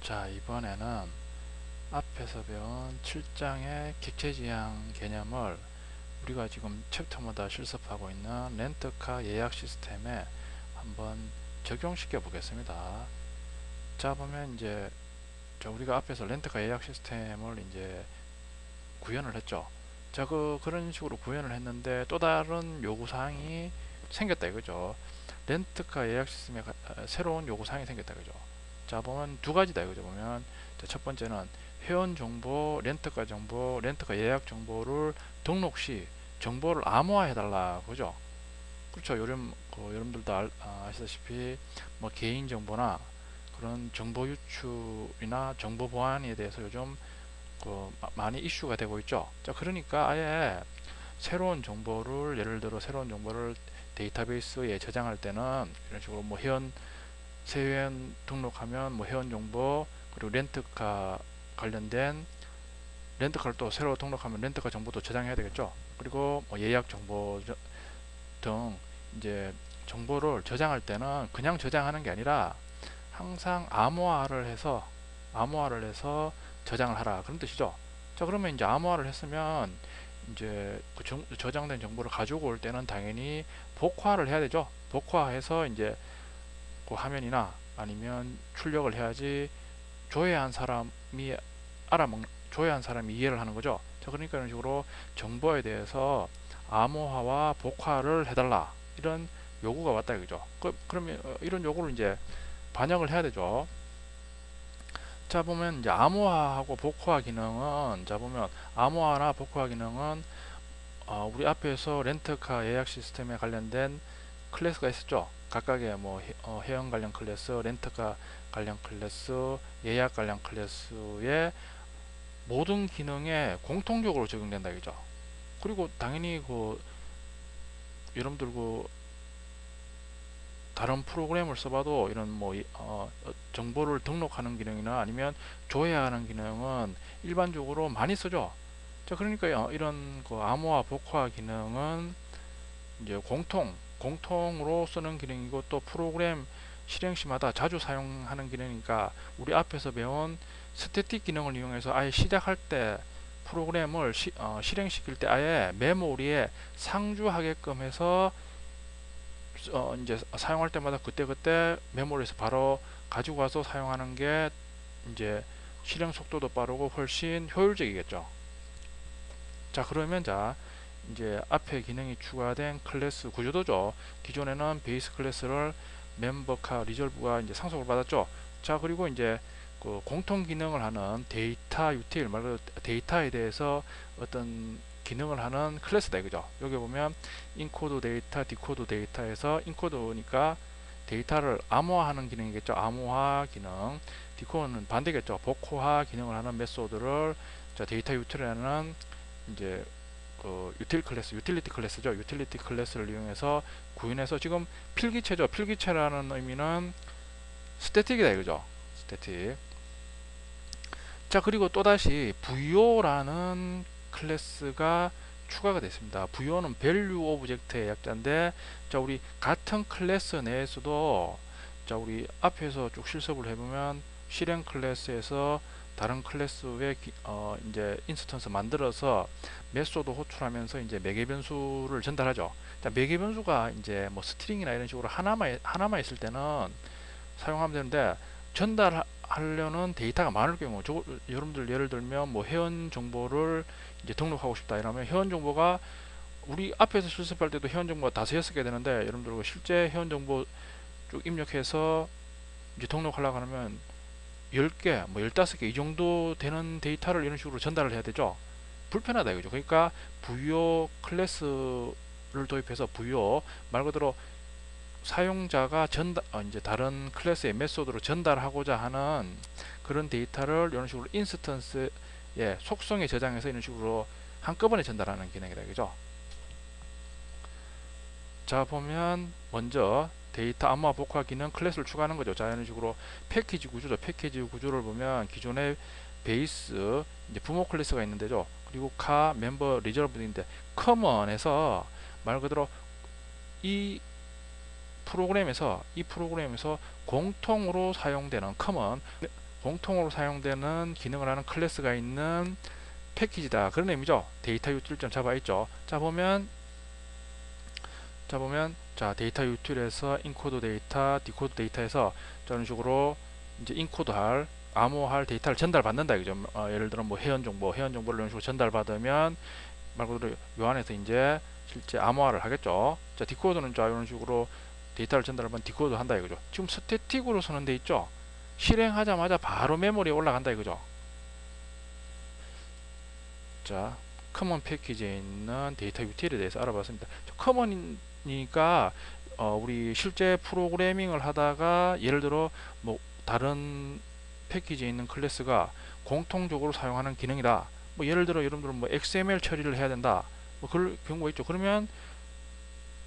자, 이번에는 앞에서 배운 7장의 객체지향 개념을 우리가 지금 챕터마다 실습하고 있는 렌트카 예약 시스템에 한번 적용시켜 보겠습니다. 자, 보면 이제 우리가 앞에서 렌트카 예약 시스템을 이제 구현을 했죠. 자, 그런 식으로 구현을 했는데 또 다른 요구사항이 생겼다 이거죠. 렌트카 예약 시스템에 새로운 요구사항이 생겼다 이거죠. 자, 보면 두 가지다 이거죠. 보면 첫 번째는 회원 정보, 렌트카 정보, 렌트카 예약 정보를 등록 시 정보를 암호화해 달라 그죠. 그렇죠. 여러분들도 아시다시피 뭐 개인 정보나 그런 정보 유출이나 정보 보안에 대해서 요즘 많이 이슈가 되고 있죠. 자, 그러니까 아예 새로운 정보를 예를 들어 새로운 정보를 데이터베이스에 저장할 때는 이런 식으로 뭐 새 회원 등록하면 뭐 회원 정보 그리고 렌트카 관련된 렌트카를 또 새로 등록하면 렌트카 정보도 저장해야 되겠죠. 그리고 뭐 예약 정보 등 이제 정보를 저장할 때는 그냥 저장하는 게 아니라 항상 암호화를 해서 저장을 하라 그런 뜻이죠. 자, 그러면 이제 암호화를 했으면 이제 저장된 정보를 가지고 올 때는 당연히 복화를 해야 되죠. 복화해서 이제 그 화면이나 아니면 출력을 해야지 조회한 사람이 조회한 사람이 이해를 하는 거죠. 자, 그러니까 이런 식으로 정보에 대해서 암호화와 복화를 해달라 이런 요구가 왔다 이거죠. 그러면 이런 요구를 이제 반영을 해야 되죠. 자, 보면 이제 암호화하고 복호화 기능은 자 보면 암호화나 복호화 기능은 우리 앞에서 렌트카 예약 시스템에 관련된 클래스가 있었죠. 각각의 뭐 회원 관련 클래스, 렌트카 관련 클래스, 예약 관련 클래스의 모든 기능에 공통적으로 적용된다 이죠. 그리고 당연히 여러분들 다른 프로그램을 써봐도 이런 정보를 등록하는 기능이나 아니면 조회하는 기능은 일반적으로 많이 쓰죠. 자, 그러니까 이런 암호화 복화 기능은 이제 공통으로 쓰는 기능이고 또 프로그램 실행 시마다 자주 사용하는 기능이니까 우리 앞에서 배운 스태틱 기능을 이용해서 아예 시작할 때 프로그램을 실행시킬 때 아예 메모리에 상주하게끔 해서 이제 사용할 때마다 그때그때 메모리에서 바로 가지고 와서 사용하는 게 이제 실행 속도도 빠르고 훨씬 효율적이겠죠. 자, 그러면 이제 앞에 기능이 추가된 클래스 구조도죠. 기존에는 베이스 클래스를 멤버카 리졸브가 이제 상속을 받았죠. 자, 그리고 이제 공통 기능을 하는 데이터 유틸 말 그대로 데이터에 대해서 어떤 기능을 하는 클래스다 이거죠. 여기 보면 인코드 데이터, 디코드 데이터에서 인코드니까 데이터를 암호화하는 기능이겠죠. 암호화 기능. 디코드는 반대겠죠. 복호화 기능을 하는 메소드를 데이터 유틸이라는 이제 유틸리티 클래스죠. 유틸리티 클래스를 이용해서 구현해서 지금 필기체죠. 필기체라는 의미는 스태틱이다 이거죠. 스태틱. 자, 그리고 또다시 VO라는 클래스가 추가가 됐습니다. VO는 value object의 약자인데, 자, 우리 같은 클래스 내에서도 우리 앞에서 쭉 실습을 해보면 실행 클래스에서 다른 클래스의 이제 인스턴스 만들어서 메소드 호출하면서 이제 매개 변수를 전달하죠. 자, 매개 변수가 이제 뭐 스트링이나 이런 식으로 하나만 있을 때는 사용하면 되는데 전달하려는 데이터가 많을 경우 여러분들 예를 들면 뭐 회원 정보를 이제 등록하고 싶다 이러면 회원 정보가 우리 앞에서 실습할 때도 회원 정보가 5-6개 되는데 여러분들 실제 회원 정보 쭉 입력해서 이제 등록하려고 하면 10개, 뭐 15개 이 정도 되는 데이터를 이런 식으로 전달을 해야 되죠. 불편하다 이거죠. 그러니까 VO 클래스를 도입해서 VO 말 그대로 사용자가 이제 다른 클래스의 메소드로 전달하고자 하는 그런 데이터를 이런 식으로 인스턴스의 속성에 저장해서 이런 식으로 한꺼번에 전달하는 기능이다 그죠. 자, 보면 먼저 데이터 암호화 복화 기능 클래스를 추가하는 거죠. 자, 이런 식으로 패키지 구조죠. 패키지 구조를 보면 기존의 베이스 이제 부모 클래스가 있는데죠. 그리고 카 멤버 리저브인데 커먼에서 말 그대로 이 프로그램에서 공통으로 사용되는 커먼 공통으로 사용되는 기능을 하는 클래스가 있는 패키지다. 그런 의미죠. 데이터 유틸점 잡아 있죠. 자 데이터 유틸에서 인코드 데이터, 디코드 데이터에서 저런 식으로 이제 인코드할 암호할 데이터를 전달받는다 이거죠. 예를 들어 뭐 회원 정보를 이런 식으로 전달받으면 말 그대로 요 안에서 이제 실제 암호화를 하겠죠. 자 디코드는 자 이런 식으로 데이터를 전달하면 디코드 한다 이거죠. 지금 스태틱으로 쓰는 데 있죠. 실행하자마자 바로 메모리에 올라간다 이거죠. 자 커먼 패키지에 있는 데이터 유틸에 대해서 알아봤습니다. 커먼이니까 우리 실제 프로그래밍을 하다가 예를 들어 뭐 다른 패키지에 있는 클래스가 공통적으로 사용하는 기능이다. 뭐 예를 들어 여러분들은 뭐 XML 처리를 해야 된다. 뭐 그럴 경우가 있죠. 그러면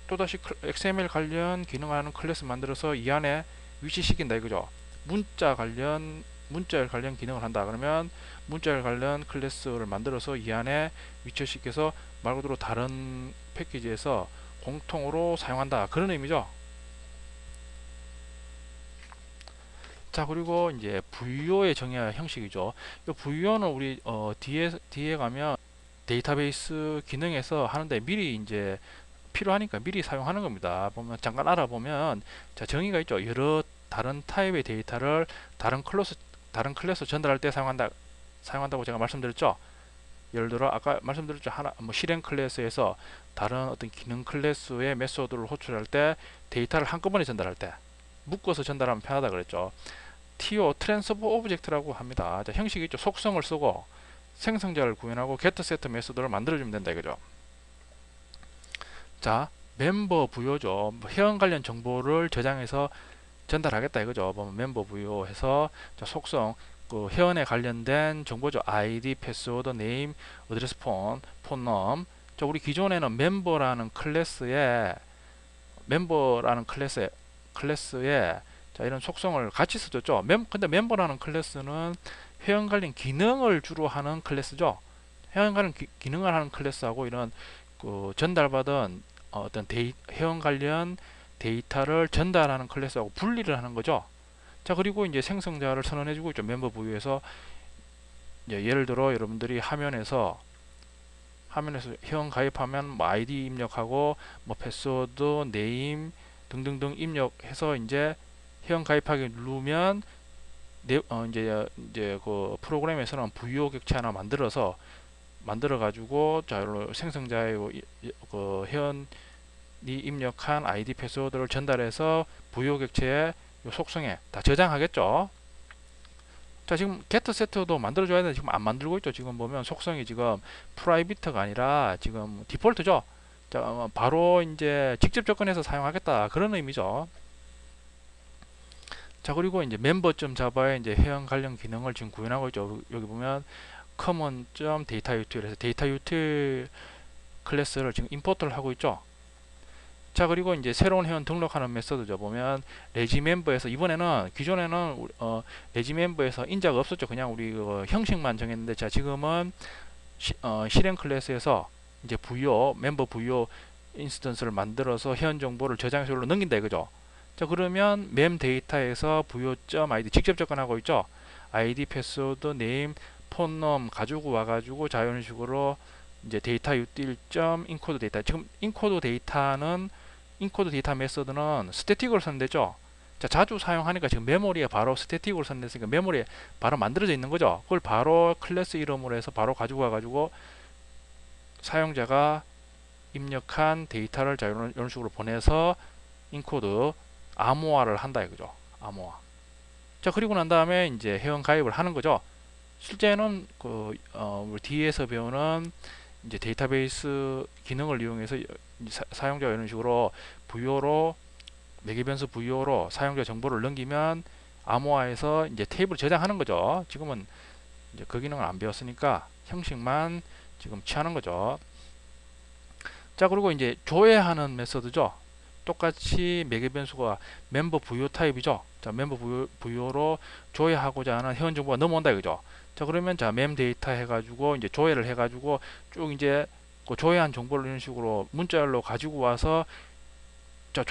또다시 XML 관련 기능을 하는 클래스 만들어서 이 안에 위치시킨다 이거죠. 문자 관련 기능을 한다. 그러면 문자 관련 클래스를 만들어서 이 안에 위치시켜서 말 그대로 다른 패키지에서 공통으로 사용한다. 그런 의미죠. 자 그리고 이제 VO의 정의 형식이죠. 이 VO는 우리 뒤에 가면 데이터베이스 기능에서 하는데 미리 이제 필요하니까 미리 사용하는 겁니다. 보면 잠깐 알아보면 자 정의가 있죠. 여러 다른 타입의 데이터를 다른 클래스 전달할 때 사용한다고 제가 말씀드렸죠. 예를 들어 아까 말씀드렸죠. 하나 뭐 실행 클래스에서 다른 어떤 기능 클래스의 메소드를 호출할 때 데이터를 한꺼번에 전달할 때 묶어서 전달하면 편하다 그랬죠. TO 트랜스퍼 오브젝트라고 합니다. 자, 형식이 있죠. 속성을 쓰고 생성자를 구현하고 get set 메소드를 만들어주면 된다 이거죠. 자 멤버 부여죠. 회원 관련 정보를 저장해서 전달하겠다 이거죠. 멤버 부여해서 자, 속성 그 회원에 관련된 정보죠. 아이디, 패스워드, 네임, 어드레스, 폰넘. 자, 우리 기존에는 멤버라는 클래스에 자, 이런 속성을 같이 써줬죠. 근데 멤버라는 클래스는 회원 관련 기능을 주로 하는 클래스죠. 회원 관련 기능을 하는 클래스하고 이런 그 전달받은 어떤 회원 관련 데이터를 전달하는 클래스하고 분리를 하는 거죠. 자 그리고 이제 생성자를 선언해주고 있죠. 멤버 부위에서 예를 들어 여러분들이 화면에서 회원 가입하면 뭐 아이디 입력하고 뭐 패스워드, 네임 등등등 입력해서 이제 회원 가입하기 누르면 이제 그 프로그램에서는 부여 객체 하나 만들어 가지고 자 생성자의 그 회원이 입력한 아이디 패스워드를 전달해서 부여 객체의 속성에 다 저장하겠죠. 자 지금 get set도 만들어줘야 되는데 지금 안 만들고 있죠. 지금 보면 속성이 지금 프라이빗가 아니라 지금 디폴트죠. 자 바로 이제 직접 접근해서 사용하겠다 그런 의미죠. 자 그리고 이제 멤버.java에 이제 회원 관련 기능을 지금 구현하고 있죠. 여기 보면 common.dataUtil에서 dataUtil 클래스를 지금 임포트를 하고 있죠. 자 그리고 이제 새로운 회원 등록하는 메서드죠. 보면 레지멤버에서 이번에는 기존에는 레지멤버에서 인자가 없었죠. 그냥 우리 형식만 정했는데 자 지금은 실행 클래스에서 이제 멤버 부여 인스턴스를 만들어서 회원 정보를 저장해서 여기로 넘긴다 이거죠. 자 그러면 멤 데이터에서 부여.id 직접 접근하고 있죠. 아이디, 패스워드, 네임, 폰넘 가지고 와가지고 자 이런 식으로 이제 데이터 유틸 인코드 데이터 지금 인코드 데이터 메서드는 스태틱으로 선되죠. 자 자주 사용하니까 지금 메모리에 바로 스태틱으로 선됐으니까 메모리에 바로 만들어져 있는 거죠. 그걸 바로 클래스 이름으로 해서 바로 가지고 와가지고 사용자가 입력한 데이터를 자 이런 식으로 보내서 인코드 암호화를 한다 이거죠. 암호화. 자 그리고 난 다음에 이제 회원 가입을 하는 거죠. 실제는 우리 뒤에서 배우는 이제 데이터베이스 기능을 이용해서 사용자가 이런 식으로 매개 변수 부여로 사용자 정보를 넘기면 암호화해서 이제 테이블을 저장하는 거죠. 지금은 이제 그 기능을 안 배웠으니까 형식만 지금 취하는 거죠. 자 그리고 이제 조회하는 메서드죠. 똑같이 매개 변수가 멤버 부여 타입이죠. 자 멤버 부여로 조회하고자 하는 회원 정보가 넘어온다 이거죠. 자 그러면 자 멤 데이터 해가지고 이제 조회를 해가지고 쭉 이제 그 조회한 정보를 이런 식으로 문자열로 가지고 와서 자,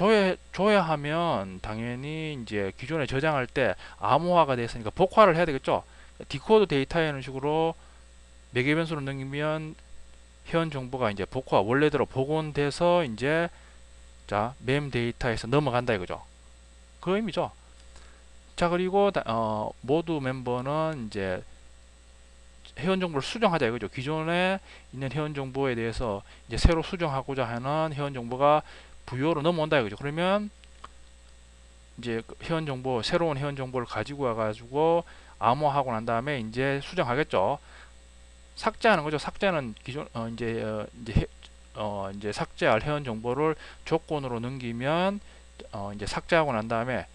조회하면 당연히 이제 기존에 저장할 때 암호화가 됐으니까 복화를 해야 되겠죠. 디코드 데이터에 이런 식으로 매개 변수로 넘기면 회원 정보가 이제 복화 원래대로 복원돼서 이제 자, 멤 데이터에서 넘어간다 이거죠. 그 의미죠. 자, 그리고 모두 멤버는 이제 회원 정보를 수정하자 이거죠. 기존에 있는 회원 정보에 대해서 이제 새로 수정하고자 하는 회원 정보가 부여로 넘어온다 이거죠. 그러면 이제 회원 정보, 새로운 회원 정보를 가지고 와가지고 암호하고 난 다음에 이제 수정하겠죠. 삭제하는 거죠. 삭제는 기존 이제 삭제할 회원 정보를 조건으로 넘기면 이제 삭제하고 난 다음에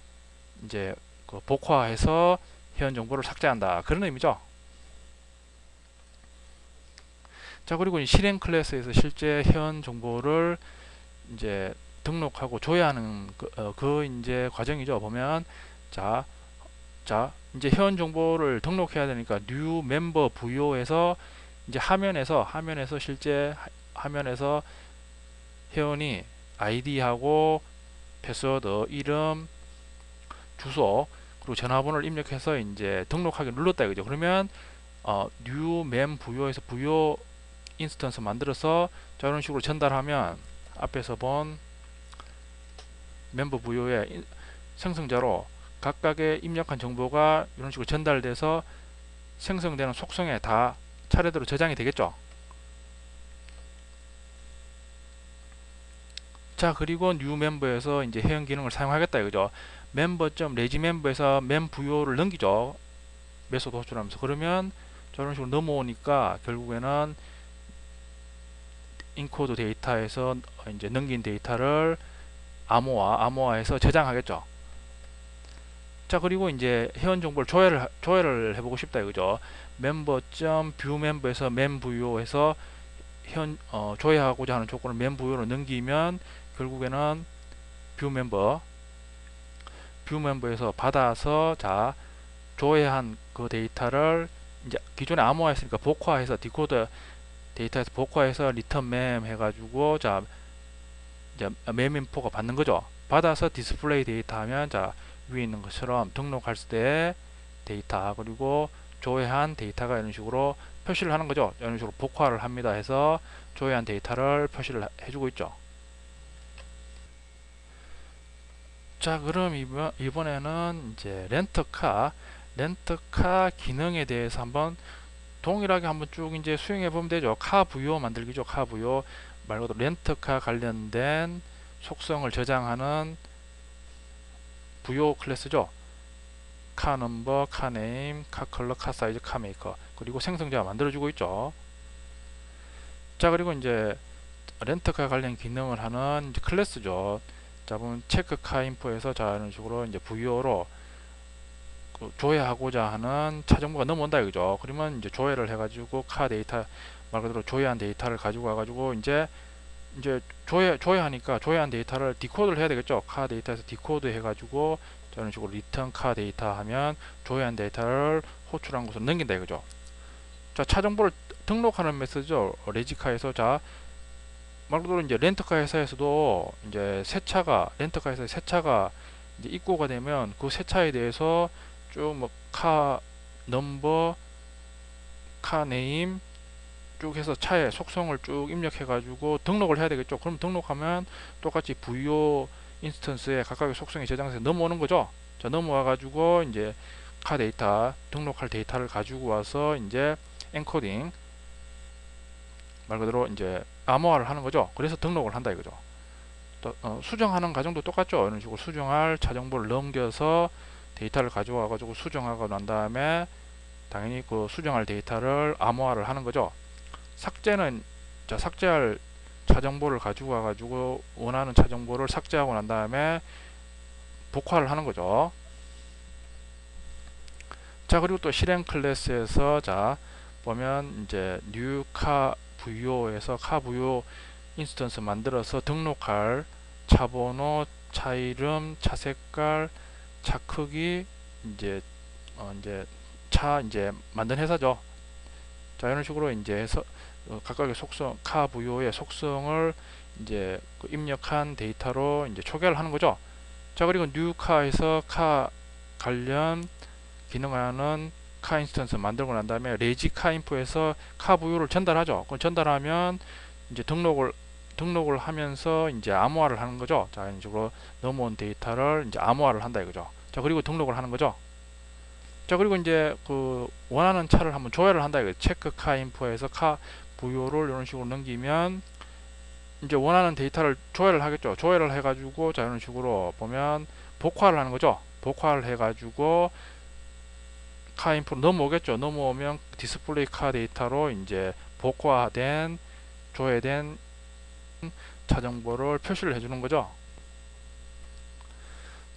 이제 그 복화해서 회원 정보를 삭제한다. 그런 의미죠. 자, 그리고 실행 클래스에서 실제 회원 정보를 이제 등록하고 조회하는 그 이제 과정이죠. 보면 자, 이제 회원 정보를 등록해야 되니까 new member 부여에서 이제 화면에서 실제 화면에서 회원이 아이디하고 패스워드, 이름, 주소 그리고 전화번호를 입력해서 이제 등록하기 눌렀다 이거죠. 그러면 new mem 부여에서 부여 인스턴스 만들어서 자, 이런 식으로 전달하면 앞에서 본 멤버 부여의 생성자로 각각의 입력한 정보가 이런 식으로 전달돼서 생성되는 속성에 다 차례대로 저장이 되겠죠. 자, 그리고 new 멤버에서 이제 회원 기능을 사용하겠다 이거죠. member.regmember에서 mem 부여를 넘기죠. 메소드 호출하면서. 그러면 저런 식으로 넘어오니까 결국에는 인코드 데이터에서 이제 넘긴 데이터를 암호화해서 저장하겠죠. 자, 그리고 이제 회원 정보를 조회를 해보고 싶다 이거죠. member.viewmember에서 mem부여에서 조회하고자 하는 조건을 mem부여로 넘기면 결국에는 viewmember에서 받아서 자, 조회한 그 데이터를 이제 기존에 암호화했으니까 복화해서 디코더 데이터에서 복화해서 return mem 해가지고 자, 이제 mem인포가 받는 거죠. 받아서 디스플레이 데이터 하면 자, 위에 있는 것처럼 등록할 때 데이터 그리고 조회한 데이터가 이런 식으로 표시를 하는 거죠. 이런 식으로 복화를 합니다 해서 조회한 데이터를 표시를 해주고 있죠. 자, 그럼 이번에는 이제 렌터카 기능에 대해서 한번 동일하게 한번 쭉 이제 수행해 보면 되죠. 카 부여 만들기죠. 카 부여 말 그대로 렌터카 관련된 속성을 저장하는 부여 클래스죠. 카 넘버, 카 네임, 카 컬러, 카 사이즈, 카 메이커 그리고 생성자가 만들어주고 있죠. 자, 그리고 이제 렌터카 관련 기능을 하는 이제 클래스죠. 자, 보면 체크 카 인포에서 자, 이런 식으로 이제 부여로 조회하고자 하는 차 정보가 넘어온다 이거죠. 그러면 이제 조회를 해가지고 카 데이터 말 그대로 조회한 데이터를 가지고 와가지고 이제 조회하니까 조회한 데이터를 디코드를 해야 되겠죠. 카 데이터에서 디코드 해가지고 이런 식으로 리턴 카 데이터 하면 조회한 데이터를 호출한 곳으로 넘긴다 이거죠. 자, 차 정보를 등록하는 메시지죠. 레지카에서 자, 말 그대로 이제 렌터카 회사에서도 이제 렌터카 회사의 새 차가 이제 입고가 되면 그 새 차에 대해서 쭉 뭐 카 넘버, 카 네임 쭉 해서 차의 속성을 쭉 입력해 가지고 등록을 해야 되겠죠. 그럼 등록하면 똑같이 VO 인스턴스에 각각의 속성이 저장해서 넘어오는 거죠. 자, 넘어와 가지고 이제 카 데이터 등록할 데이터를 가지고 와서 이제 엔코딩 말 그대로 이제 암호화를 하는 거죠. 그래서 등록을 한다 이거죠. 또, 수정하는 과정도 똑같죠. 이런 식으로 수정할 차 정보를 넘겨서 데이터를 가져와 가지고 수정하고 난 다음에 당연히 그 수정할 데이터를 암호화를 하는 거죠. 삭제는 자, 삭제할 차 정보를 가지고 와 가지고 원하는 차 정보를 삭제하고 난 다음에 복화를 하는 거죠. 자, 그리고 또 실행 클래스에서 자, 보면 이제 new 카 VO에서 카 VO 인스턴스 만들어서 등록할 차 번호, 차 이름, 차 색깔, 차 크기 이제 차 이제 만든 회사죠. 자, 이런 식으로 이제 해서 각각의 속성 카 VO의 속성을 이제 그 입력한 데이터로 이제 초기화를 하는 거죠. 자, 그리고 뉴카에서 카 관련 기능하는 카 인스턴스 만들고 난 다음에 레지카 인포에서 카 부유를 전달하죠. 그걸 전달하면 이제 등록을 하면서 이제 암호화를 하는 거죠. 자, 이런 식으로 넘어온 데이터를 이제 암호화를 한다 이거죠. 자, 그리고 등록을 하는 거죠. 자, 그리고 이제 그 원하는 차를 한번 조회를 한다 이거죠. 체크 카 인포에서 카 부유를 이런 식으로 넘기면 이제 원하는 데이터를 조회를 하겠죠. 조회를 해가지고 자, 이런 식으로 보면 복화를 하는 거죠. 복화를 해가지고 카 인프로 넘어오겠죠. 넘어오면 디스플레이 카 데이터로 이제 복화된 조회된 차 정보를 표시를 해주는 거죠.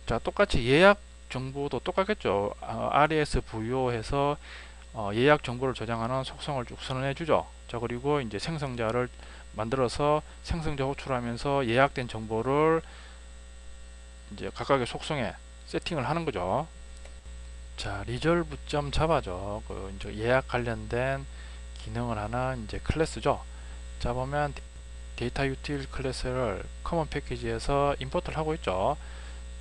자, 똑같이 예약 정보도 똑같겠죠. RES 부여해서 예약 정보를 저장하는 속성을 쭉 선언해 주죠. 자, 그리고 이제 생성자를 만들어서 생성자 호출하면서 예약된 정보를 이제 각각의 속성에 세팅을 하는 거죠. 자, 리졸브 자바죠. 그 이제 예약 관련된 기능을 하는 이제 클래스죠. 자, 보면 데이터 유틸 클래스를 커먼 패키지에서 임포트를 하고 있죠.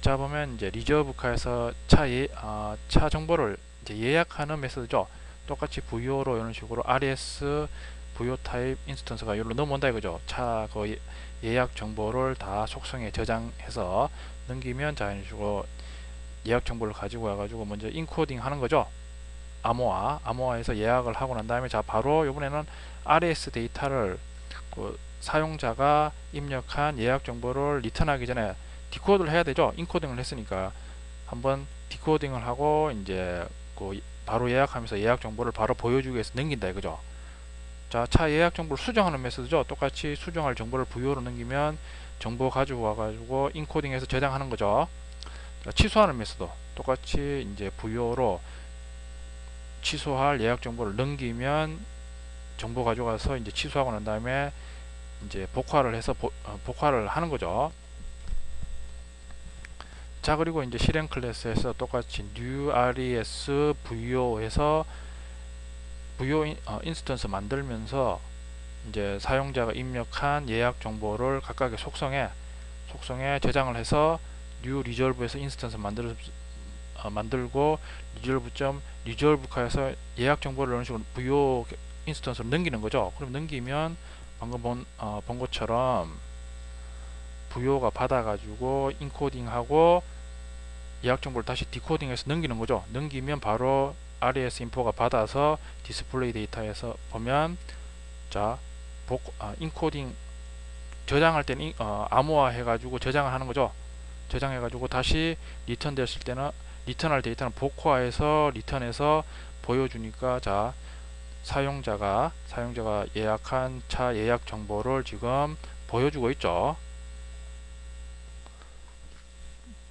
자, 보면 이제 리저브카에서 차 정보를 이제 예약하는 메소드죠. 똑같이 VO로 이런 식으로 RES VO 타입 인스턴스가 여기로 넘어온다 이거죠. 차 그 예약 정보를 다 속성에 저장해서 넘기면 자, 이런 식으로 예약 정보를 가지고 와가지고 먼저 인코딩 하는 거죠. 암호화해서 예약을 하고 난 다음에 자, 바로 이번에는 RES 데이터를 그 사용자가 입력한 예약 정보를 리턴하기 전에 디코드를 해야 되죠. 인코딩을 했으니까 한번 디코딩을 하고 이제 그 바로 예약하면서 예약 정보를 바로 보여주기 위해서 넘긴다 이거죠. 자, 차 예약 정보를 수정하는 메소드죠. 똑같이 수정할 정보를 부여로 넘기면 정보 가지고 와가지고 인코딩해서 저장하는 거죠. 자, 취소하는 메소드 똑같이 이제 부여로 취소할 예약 정보를 넘기면 정보 가져가서 이제 취소하고 난 다음에 이제 복화를 해서 복화를 하는 거죠. 자, 그리고 이제 실행 클래스에서 똑같이 new res vo에서 vo 인스턴스 만들면서 이제 사용자가 입력한 예약 정보를 각각의 속성에 저장을 해서 new resolve에서 인스턴스 만들고 resolve에서 예약 정보를 이런 식으로 vo 인스턴스로 넘기는 거죠. 그럼 넘기면 방금 본 것처럼 vo가 받아가지고 인코딩하고 예약 정보를 다시 디코딩해서 넘기는 거죠. 넘기면 바로 RES 인포가 받아서 디스플레이 데이터에서 보면 자, 인코딩 저장할 때는 암호화 해가지고 저장을 하는 거죠. 저장해가지고 다시 리턴 됐을 때는 리턴할 데이터는 복화해서 리턴해서 보여주니까 자, 사용자가 예약한 차 예약 정보를 지금 보여주고 있죠.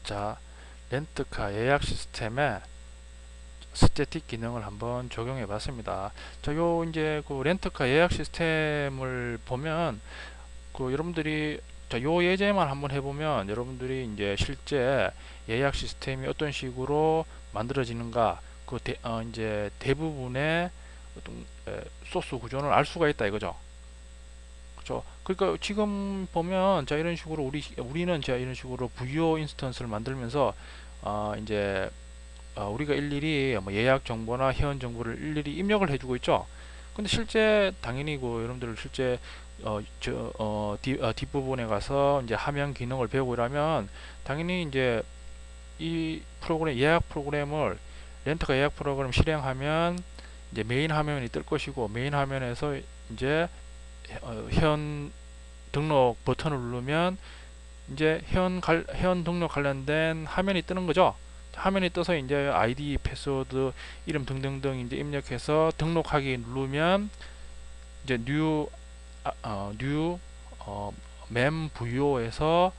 자, 렌트카 예약 시스템에 스태틱 기능을 한번 적용해 봤습니다. 자, 요 이제 그 렌트카 예약 시스템을 보면 그 여러분들이 자, 요 예제만 한번 해보면 여러분들이 이제 실제 예약 시스템이 어떤 식으로 만들어지는가 이제 대부분의 어떤 소스 구조는 알 수가 있다 이거죠. 그렇죠. 그러니까 지금 보면 자, 이런 식으로 우리는 자, 이런 식으로 VO 인스턴스를 만들면서 이제 우리가 일일이 뭐 예약 정보나 회원 정보를 일일이 입력을 해주고 있죠. 근데 실제 당연히 그 여러분들 실제 뒷부분에 가서 이제 화면 기능을 배우고 이러면 당연히 이제 이 예약 프로그램을 렌트카 예약 프로그램 실행하면 이제 메인 화면이 뜰 것이고 메인 화면에서 이제 회원 등록 버튼을 누르면 이제 회원 등록 관련된 화면이 뜨는 거죠. 화면이 떠서 이제 아이디, 패스워드, 이름 등등등 이제 입력해서 등록하기 누르면 이제 new mem vo에서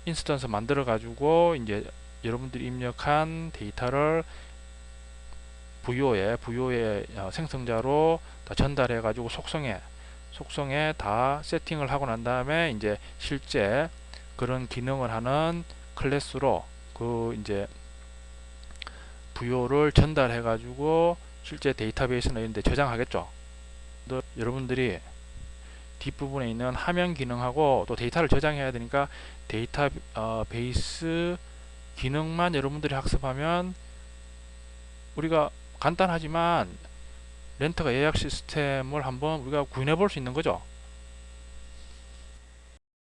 인스턴스 만들어 가지고 이제 여러분들이 입력한 데이터를 vo에 생성자로 다 전달해 가지고 속성에 다 세팅을 하고 난 다음에 이제 실제 그런 기능을 하는 클래스로 그 이제 VO를 전달해 가지고 실제 데이터베이스나 이런 데 저장하겠죠. 여러분들이 뒷부분에 있는 화면 기능하고 또 데이터를 저장해야 되니까 데이터 베이스 기능만 여러분들이 학습하면 우리가 간단하지만 렌터카 예약 시스템을 한번 우리가 구현해 볼 수 있는 거죠.